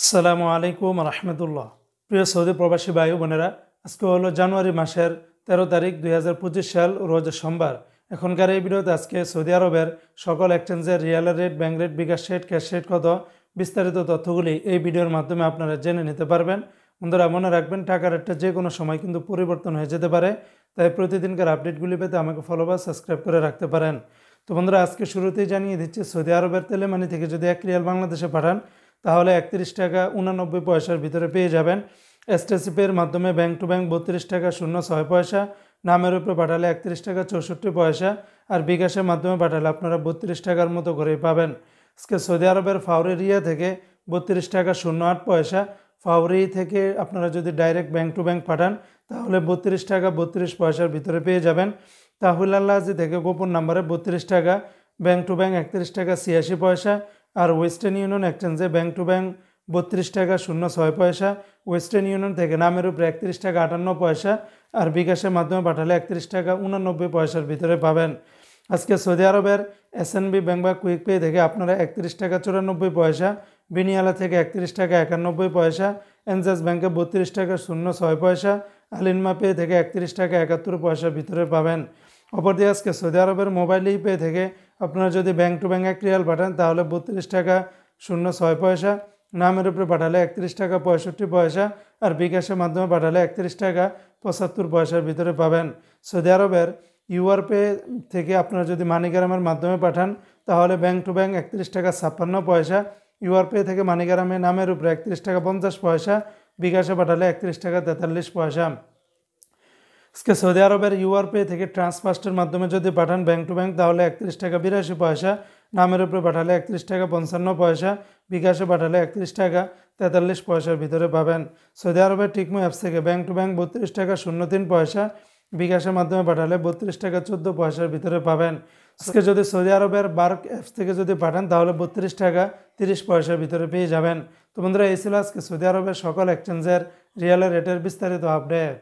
আসসালামু আলাইকুম রহমতুল্লাহ। প্রিয় সৌদি প্রবাসী ভাই বোনেরা, আজকে হলো জানুয়ারি মাসের 13 তারিখ 2025 সাল, রোজ সোমবার। এখনকার এই ভিডিওতে আজকে সৌদি আরবের সকল এক্সচেঞ্জের রিয়ালের রেট, ব্যাংক রেট, বিকাশ রেট, ক্যাশ রেট কত, বিস্তারিত তথ্যগুলি এই ভিডিওর মাধ্যমে আপনারা জেনে নিতে পারবেন। বন্ধুরা মনে রাখবেন, টাকার রেটটা যে কোনো সময় কিন্তু পরিবর্তন হয়ে যেতে পারে, তাই প্রতিদিনকার আপডেটগুলি পেতে আমাকে ফলো বা সাবস্ক্রাইব করে রাখতে পারেন। তো বন্ধুরা, আজকে শুরুতেই জানিয়ে দিচ্ছি, সৌদি আরবের তেলেমানি থেকে যদি 1 রিয়াল বাংলাদেশে পাঠান তাহলে 31 টাকা 89 পয়সার ভিতরে পেয়ে যাবেন। এসটিসি পের মাধ্যমে ব্যাংক টু ব্যাংক 32 টাকা 06 পয়সা, নামের উপরে পাঠালে 31 টাকা 64 পয়সা, আর বিকাশের মাধ্যমে পাঠালে আপনারা 32 টাকার মতো করেই পাবেন। আজকে সৌদি আরবের ফাউরি রিয়া থেকে 32 টাকা 08 পয়সা, ফাউরি থেকে আপনারা যদি ডাইরেক্ট ব্যাংক টু ব্যাংক পাঠান তাহলে 32 টাকা 32 পয়সার ভিতরে পেয়ে যাবেন। তাহুল আল্লাহজি থেকে গোপন নাম্বারে 32 টাকা, ব্যাংক টু ব্যাংক 31 টাকা 86 পয়সা, আর ওয়েস্টার্ন ইউনিয়ন এক্সচেঞ্জে ব্যাংক টু ব্যাংক 32 টাকা 06 পয়সা, ওয়েস্টার্ন ইউনিয়ন থেকে নামের উপরে 31 টাকা 58 পয়সা, আর বিকাশের মাধ্যমে পাঠালে 31 টাকা 89 পয়সার ভিতরে পাবেন। আজকে সৌদি আরবের এসএনবি ব্যাংক বা কুইক পে থেকে আপনারা 31 টাকা 94 পয়সা, বিনিয়ালা থেকে 31 টাকা 91 পয়সা, এনজাস ব্যাংকে 32 টাকা 06 পয়সা, আলিনমা পে থেকে 31 টাকা 71 পয়সার ভিতরে পাবেন। অপরদিকে আজকে সৌদি আরবের মোবাইল পে থেকে আপনারা যদি ব্যাংক টু ব্যাংক 1 রিয়াল পাঠান তাহলে 32 টাকা 06 পয়সা, নামের উপরে পাঠালে 31 টাকা 65 পয়সা, আর বিকাশের মাধ্যমে পাঠালে 31 টাকা 75 পয়সার ভিতরে পাবেন। সৌদি আরবের ইউআর পে থেকে আপনারা যদি মানিগ্রামের মাধ্যমে পাঠান তাহলে ব্যাংক টু ব্যাংক 31 টাকা 56 পয়সা, ইউআর পে থেকে মানিগ্রামে নামের উপরে 31 টাকা 50 পয়সা, বিকাশে পাঠালে 31 টাকা 43 পয়সা। আজকে সৌদি আরবের ইউআর পে থেকে ট্রান্সফার্স্টের মাধ্যমে যদি পাঠান ব্যাংক টু ব্যাংক তাহলে 31 টাকা 82 পয়সা, নামের উপরে পাঠালে 31 টাকা 55 পয়সা, বিকাশে পাঠালে 31 টাকা 43 পয়সার ভিতরে পাবেন। সৌদি আরবের টিকমো অ্যাপস থেকে ব্যাংক টু ব্যাংক 32 টাকা 03 পয়সা, বিকাশের মাধ্যমে পাঠালে 32 টাকা 14 পয়সার ভিতরে পাবেন। আজকে যদি সৌদি আরবের বার্ক অ্যাপস থেকে যদি পাঠান তাহলে 32 টাকা 30 পয়সার ভিতরে পেয়ে যাবেন। তো বন্ধুরা, এই ছিল আজকে সৌদি আরবের সকল এক্সচেঞ্জের রিয়ালের রেটের বিস্তারিত আপডেট।